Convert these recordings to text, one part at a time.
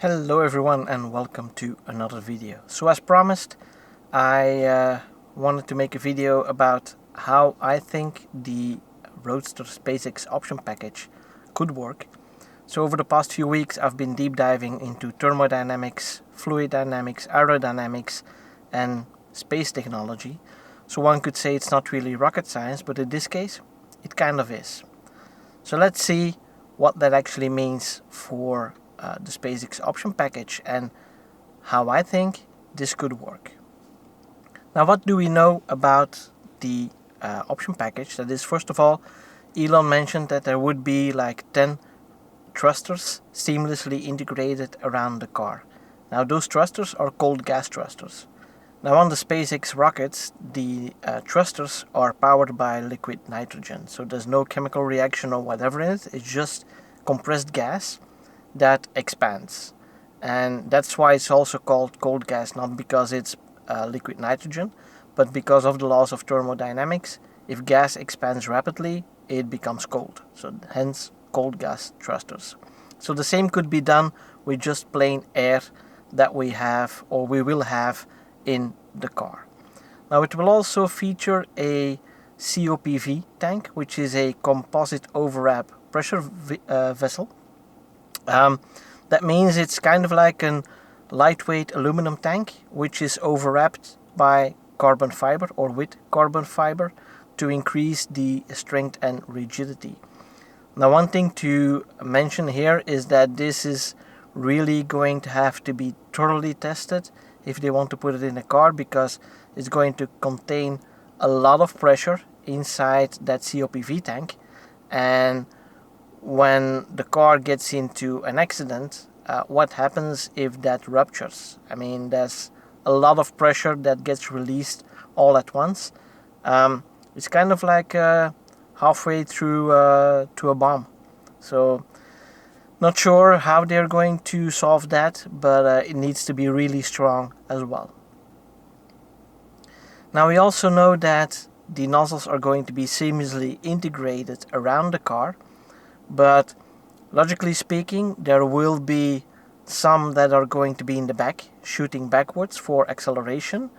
Hello everyone and welcome to another video. So as promised, I wanted to make a video about how I think the Roadster SpaceX option package could work. So over the past few weeks I've been deep diving into thermodynamics, fluid dynamics, aerodynamics and space technology. So one could say it's not really rocket science, but in this case it kind of is. So let's see what that actually means for the SpaceX option package and how I think this could work. Now, what do we know about the option package? That is, first of all, Elon mentioned that there would be like 10 thrusters seamlessly integrated around the car. Now, those thrusters are cold gas thrusters. Now, on the SpaceX rockets, the thrusters are powered by liquid nitrogen, so there's no chemical reaction or whatever in it. It's just compressed gas that expands, and that's why it's also called cold gas, not because it's liquid nitrogen, but because of the laws of thermodynamics. If gas expands rapidly, it becomes cold, so hence cold gas thrusters. So the same could be done with just plain air that we have or we will have in the car. Now it will also feature a COPV tank, which is a composite overwrap pressure vessel. That means it's kind of like a lightweight aluminum tank which is overwrapped by carbon fiber or with carbon fiber to increase the strength and rigidity. Now, one thing to mention here is that this is really going to have to be thoroughly tested if they want to put it in a car, because it's going to contain a lot of pressure inside that COPV tank, and when the car gets into an accident, what happens if that ruptures? I mean, there's a lot of pressure that gets released all at once. It's kind of like halfway through to a bomb. So not sure how they're going to solve that, but it needs to be really strong as well. Now we also know that the nozzles are going to be seamlessly integrated around the car, but logically speaking, there will be some that are going to be in the back, shooting backwards for acceleration,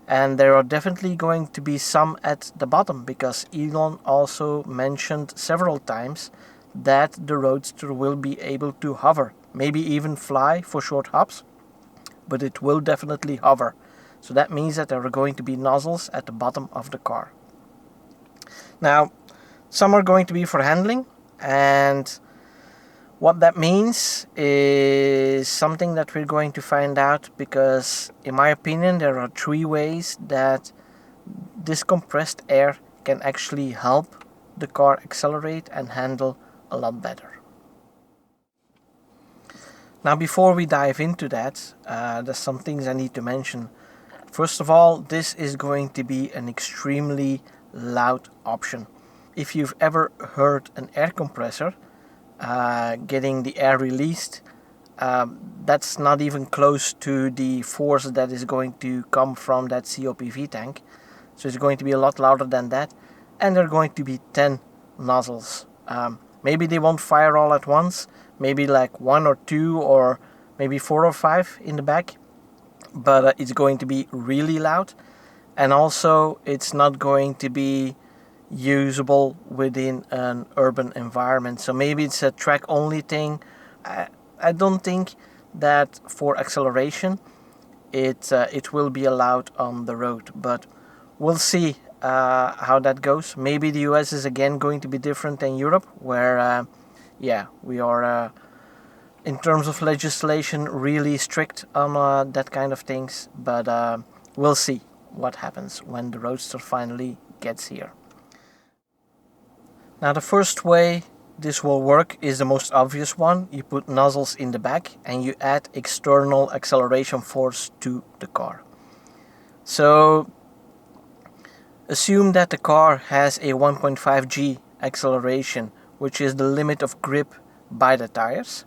and there are definitely going to be some at the bottom, because Elon also mentioned several times that the Roadster will be able to hover, maybe even fly for short hops, but it will definitely hover. So that means that there are going to be nozzles at the bottom of the car. Now, some are going to be for handling, and what that means is something that we're going to find out, because in my opinion there are three ways that this compressed air can actually help the car accelerate and handle a lot better. Now, before we dive into that, there's some things I need to mention. First of all, this is going to be an extremely loud option. If you've ever heard an air compressor getting the air released, that's not even close to the force that is going to come from that COPV tank. So it's going to be a lot louder than that, and there are going to be 10 nozzles. Maybe they won't fire all at once, maybe like 1 or 2 or maybe 4 or 5 in the back, but it's going to be really loud, and also it's not going to be usable within an urban environment. So maybe it's a track only thing. I don't think that for acceleration it will be allowed on the road, but we'll see how that goes. Maybe the US is again going to be different than Europe, where we are in terms of legislation really strict on that kind of things, but we'll see what happens when the Roadster finally gets here. Now, the first way this will work is the most obvious one. You put nozzles in the back and you add external acceleration force to the car. So assume that the car has a 1.5 G acceleration, which is the limit of grip by the tires.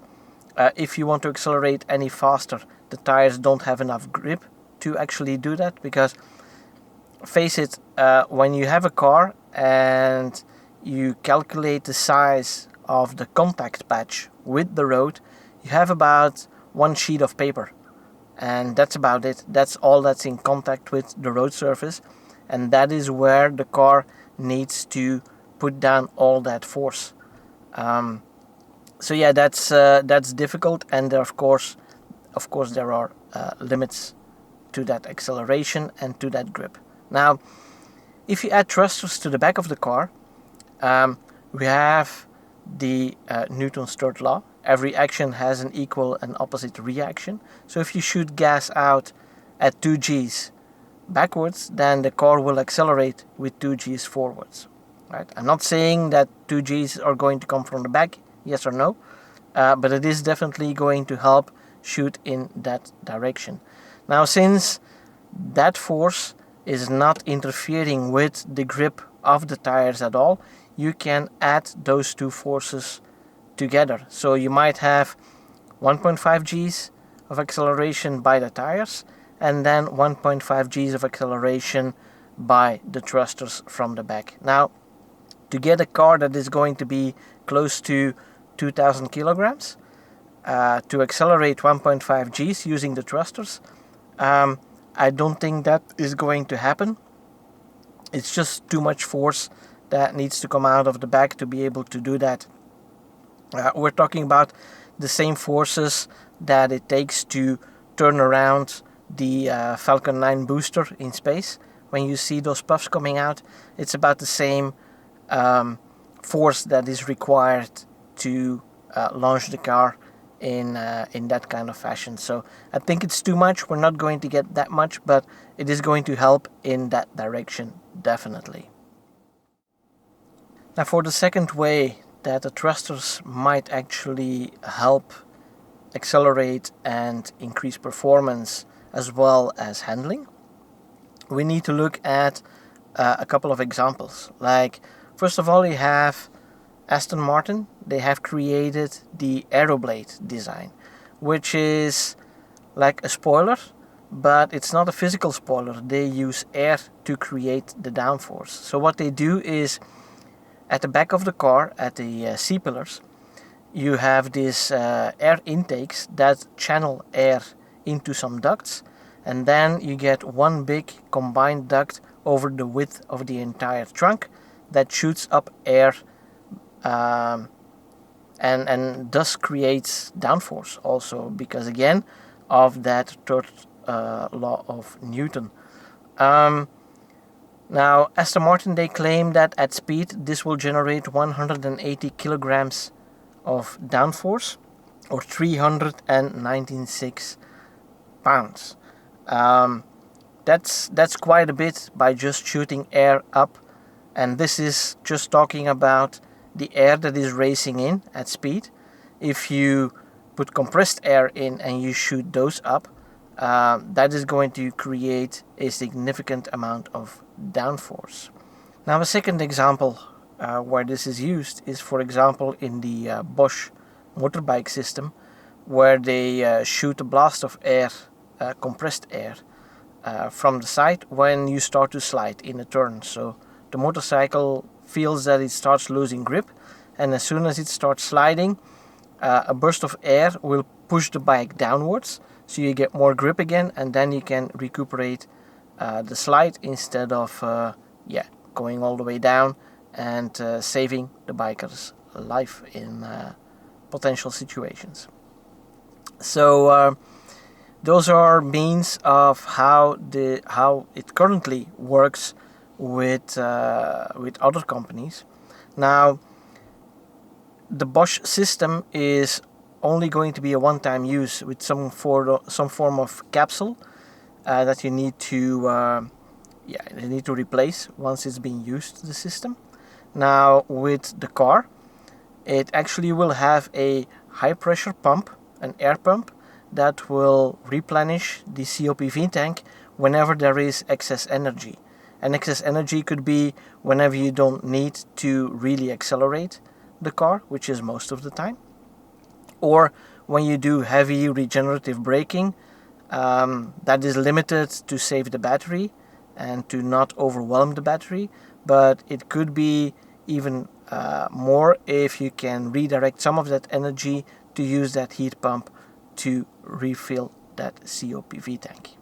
If you want to accelerate any faster, the tires don't have enough grip to actually do that, because face it, when you have a car and you calculate the size of the contact patch with the road, you have about one sheet of paper, and that's about it. That's all that's in contact with the road surface, and that is where the car needs to put down all that force. So yeah, that's difficult, and there, of course there are limits to that acceleration and to that grip. Now, if you add thrusters to the back of the car, we have the Newton's third law. Every action has an equal and opposite reaction. So if you shoot gas out at 2 Gs backwards, then the car will accelerate with 2 Gs forwards. Right? I'm not saying that 2 Gs are going to come from the back, yes or no, but it is definitely going to help shoot in that direction. Now, since that force is not interfering with the grip of the tires at all, you can add those two forces together. So you might have 1.5 Gs of acceleration by the tires, and then 1.5 Gs of acceleration by the thrusters from the back. Now, to get a car that is going to be close to 2,000 kilograms, to accelerate 1.5 Gs using the thrusters, I don't think that is going to happen. It's just too much force that needs to come out of the back to be able to do that. We're talking about the same forces that it takes to turn around the Falcon 9 booster in space. When you see those puffs coming out, it's about the same force that is required to launch the car in that kind of fashion. So I think it's too much. We're not going to get that much, but it is going to help in that direction, definitely. Now, for the second way that the thrusters might actually help accelerate and increase performance as well as handling, we need to look at a couple of examples. Like, first of all, you have Aston Martin. They have created the Aeroblade design, which is like a spoiler, but it's not a physical spoiler. They use air to create the downforce. So what they do is, at the back of the car, at the C-pillars, you have these air intakes that channel air into some ducts, and then you get one big combined duct over the width of the entire trunk that shoots up air and thus creates downforce also, because again of that third law of Newton. Now, Aston Martin, they claim that at speed this will generate 180 kilograms of downforce, or 396 pounds. That's quite a bit by just shooting air up, and this is just talking about the air that is racing in at speed. If you put compressed air in and you shoot those up, that is going to create a significant amount of downforce. Now, a second example where this is used is, for example, in the Bosch motorbike system, where they shoot a blast of air, compressed air, from the side when you start to slide in a turn. So the motorcycle feels that it starts losing grip, and as soon as it starts sliding, a burst of air will push the bike downwards, so you get more grip again, and then you can recuperate the slide instead of going all the way down and saving the biker's life in potential situations. So those are means of how it currently works with other companies. Now, the Bosch system is only going to be a one-time use with some form of capsule that you need to replace once it's been used, the system. Now, with the car, it actually will have a high pressure pump, an air pump, that will replenish the COPV tank whenever there is excess energy. And excess energy could be whenever you don't need to really accelerate the car, which is most of the time, or when you do heavy regenerative braking, that is limited to save the battery and to not overwhelm the battery, but it could be even more if you can redirect some of that energy to use that heat pump to refill that COPV tank.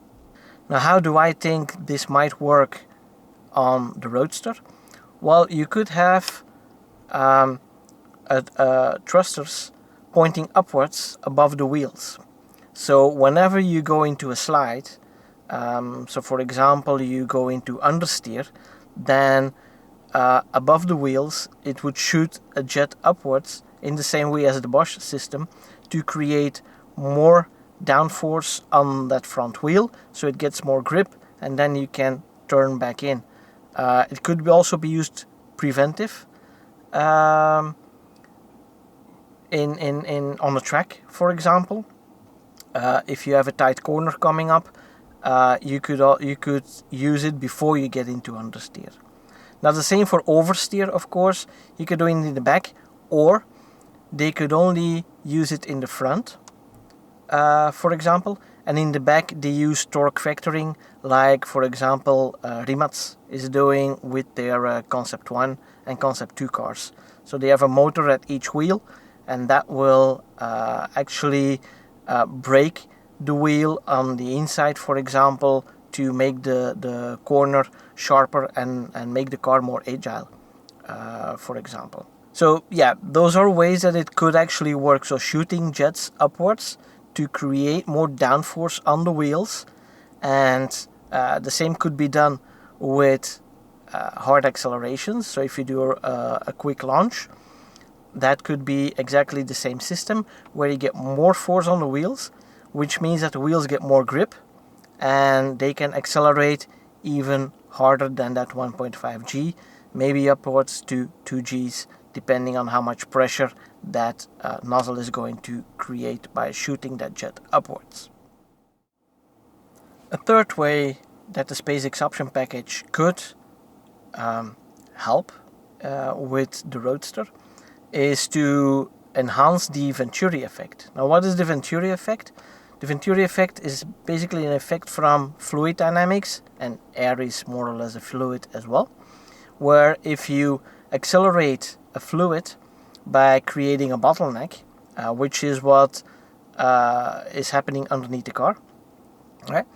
Now, how do I think this might work on the Roadster? Well, you could have thrusters pointing upwards above the wheels. So whenever you go into a slide, so for example you go into understeer, then above the wheels it would shoot a jet upwards in the same way as the Bosch system to create more downforce on that front wheel, so it gets more grip, and then you can turn back in. It could also be used preventive on a track, for example. If you have a tight corner coming up, you could use it before you get into understeer. Now the same for oversteer, of course. You could do it in the back, or they could only use it in the front, for example, and in the back they use torque vectoring, like for example Rimac is doing with their Concept 1 and Concept 2 cars. So they have a motor at each wheel, and that will actually brake the wheel on the inside, for example, to make the corner sharper and make the car more agile, for example. So yeah, those are ways that it could actually work. So shooting jets upwards to create more downforce on the wheels, and the same could be done with hard accelerations. So if you do a quick launch, that could be exactly the same system where you get more force on the wheels, which means that the wheels get more grip and they can accelerate even harder than that 1.5 G, maybe upwards to 2 Gs, depending on how much pressure that nozzle is going to create by shooting that jet upwards. A third way that the SpaceX option package could help with the Roadster is to enhance the venturi effect. Now, what is the venturi effect? The venturi effect is basically an effect from fluid dynamics, and air is more or less a fluid as well, where if you accelerate a fluid by creating a bottleneck, which is what is happening underneath the car, right?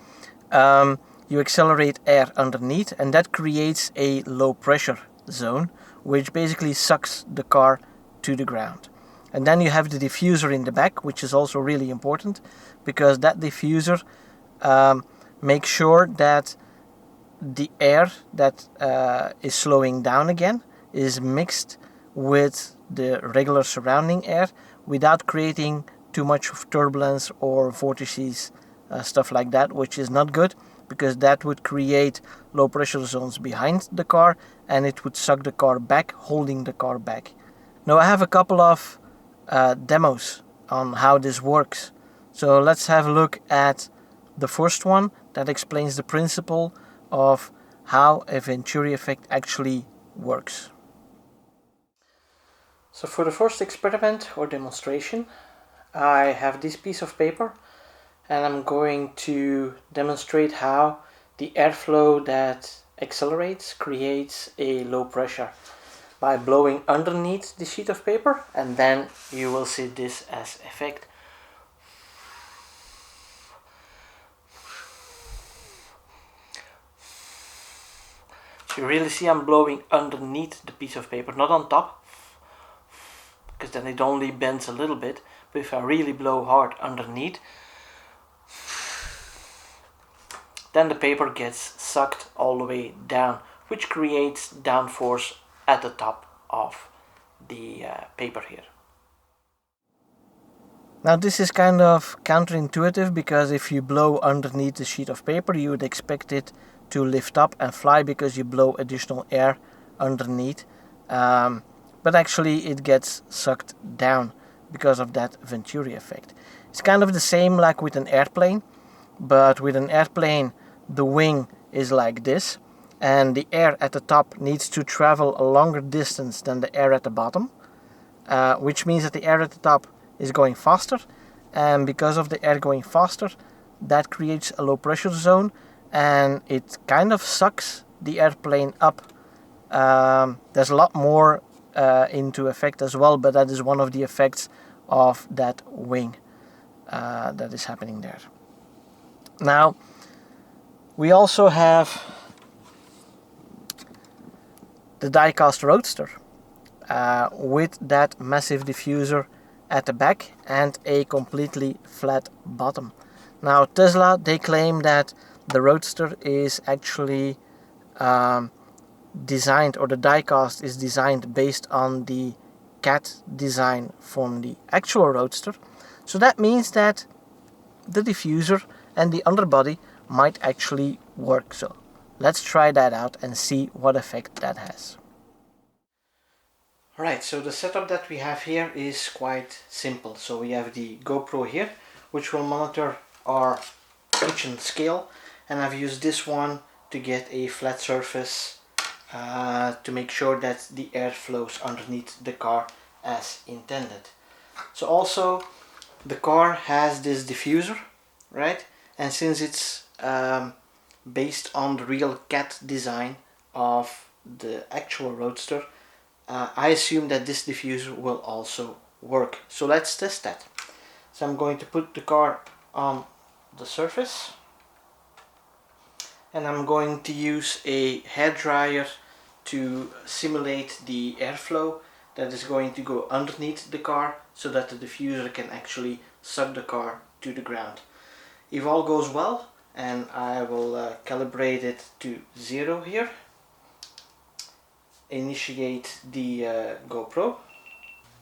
You accelerate air underneath, and that creates a low pressure zone, which basically sucks the car to the ground. And then you have the diffuser in the back, which is also really important, because that diffuser makes sure that the air that is slowing down again is mixed with the regular surrounding air without creating too much of turbulence or vortices, stuff like that, which is not good, because that would create low pressure zones behind the car and it would suck the car back, holding the car back. Now I have a couple of demos on how this works. So let's have a look at the first one that explains the principle of how a venturi effect actually works. So for the first experiment or demonstration, I have this piece of paper, and I'm going to demonstrate how the airflow that accelerates creates a low pressure by blowing underneath the sheet of paper, and then you will see this as effect. So you really see I'm blowing underneath the piece of paper, not on top, because then it only bends a little bit. But if I really blow hard underneath, then the paper gets sucked all the way down, which creates downforce at the top of the paper here. Now this is kind of counterintuitive, because if you blow underneath the sheet of paper, you would expect it to lift up and fly because you blow additional air underneath, but actually it gets sucked down because of that venturi effect. It's kind of the same like with an airplane, but with an airplane the wing is like this, and the air at the top needs to travel a longer distance than the air at the bottom, which means that the air at the top is going faster, and because of the air going faster, that creates a low pressure zone, and it kind of sucks the airplane up. There's a lot more into effect as well, but that is one of the effects of that wing. that is happening there. Now, we also have the die-cast Roadster with that massive diffuser at the back and a completely flat bottom. Now, Tesla, they claim that the Roadster is actually designed, or the die-cast is designed based on the CAT design from the actual Roadster. So that means that the diffuser and the underbody might actually work. So let's try that out and see what effect that has. Alright, so the setup that we have here is quite simple. So we have the GoPro here, which will monitor our kitchen scale, and I've used this one to get a flat surface to make sure that the air flows underneath the car as intended. So also the car has this diffuser, right? And since it's based on the real CAT design of the actual Roadster, I assume that this diffuser will also work. So let's test that. So I'm going to put the car on the surface, and I'm going to use a hairdryer to simulate the airflow that is going to go underneath the car so that the diffuser can actually suck the car to the ground. If all goes well, and I will calibrate it to 0 here, initiate the GoPro,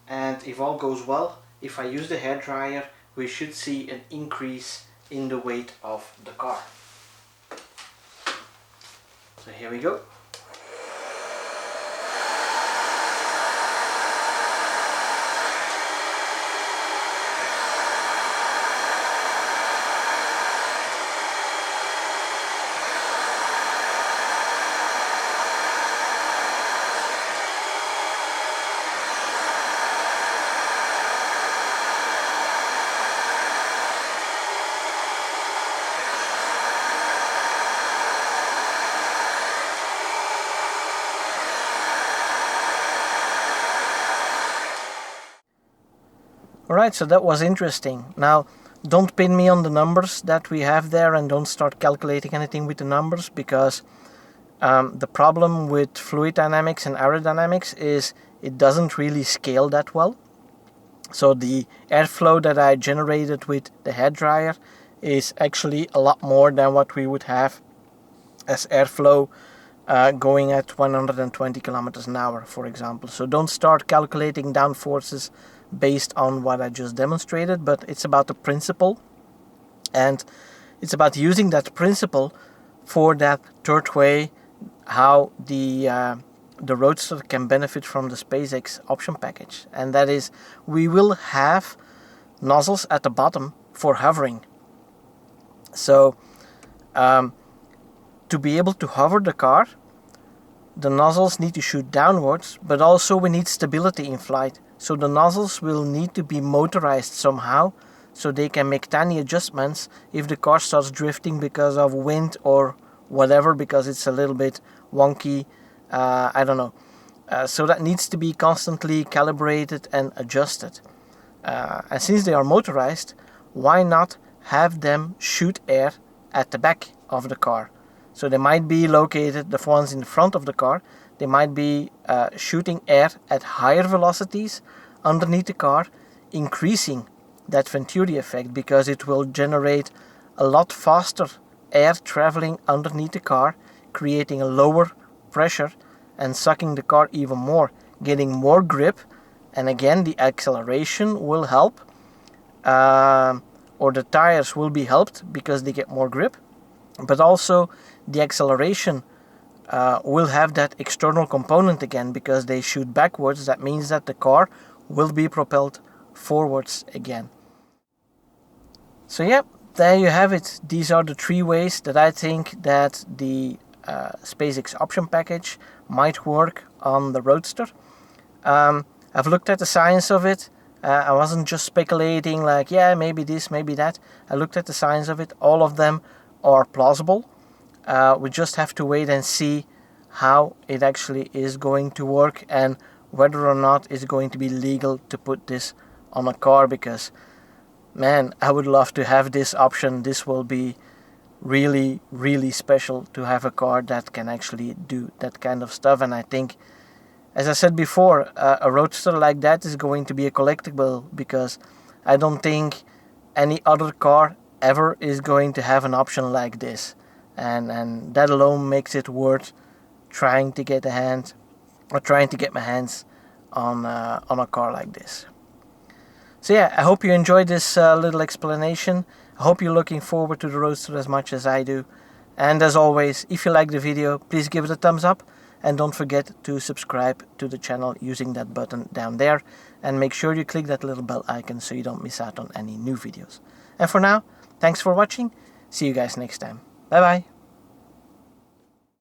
and if all goes well, if I use the hairdryer, we should see an increase in the weight of the car. So here we go. Alright, so that was interesting. Now, don't pin me on the numbers that we have there, and don't start calculating anything with the numbers, because the problem with fluid dynamics and aerodynamics is it doesn't really scale that well. So the airflow that I generated with the hairdryer is actually a lot more than what we would have as airflow going at 120 kilometers an hour, for example. So don't start calculating downforces based on what I just demonstrated, but it's about the principle, and it's about using that principle for that third way how the Roadster can benefit from the SpaceX option package, and that is we will have nozzles at the bottom for hovering. So to be able to hover the car, the nozzles need to shoot downwards, but also we need stability in flight. So the nozzles will need to be motorized somehow, so they can make tiny adjustments if the car starts drifting because of wind or whatever, because it's a little bit wonky, I don't know. So that needs to be constantly calibrated and adjusted. And since they are motorized, why not have them shoot air at the back of the car? So they might be located, the ones in the front of the car, they might be shooting air at higher velocities underneath the car, increasing that venturi effect, because it will generate a lot faster air traveling underneath the car, creating a lower pressure and sucking the car even more, getting more grip. And again, the acceleration will help, or the tires will be helped because they get more grip, but also the acceleration will have that external component again, because they shoot backwards. That means that the car will be propelled forwards again. So yeah, there you have it. These are the 3 ways that I think that the SpaceX option package might work on the Roadster. I've looked at the science of it. I wasn't just speculating like, yeah, maybe this, maybe that. I looked at the science of it. All of them are plausible. We just have to wait and see how it actually is going to work, and whether or not it's going to be legal to put this on a car, because man, I would love to have this option. This will be really, really special to have a car that can actually do that kind of stuff. And I think, as I said before, a Roadster like that is going to be a collectible, because I don't think any other car ever is going to have an option like this. And that alone makes it worth trying to get my hands on a car like this. So yeah, I hope you enjoyed this little explanation. I hope you're looking forward to the Roadster as much as I do. And as always, if you like the video, please give it a thumbs up. And don't forget to subscribe to the channel using that button down there. And make sure you click that little bell icon so you don't miss out on any new videos. And for now, thanks for watching. See you guys next time. Bye bye.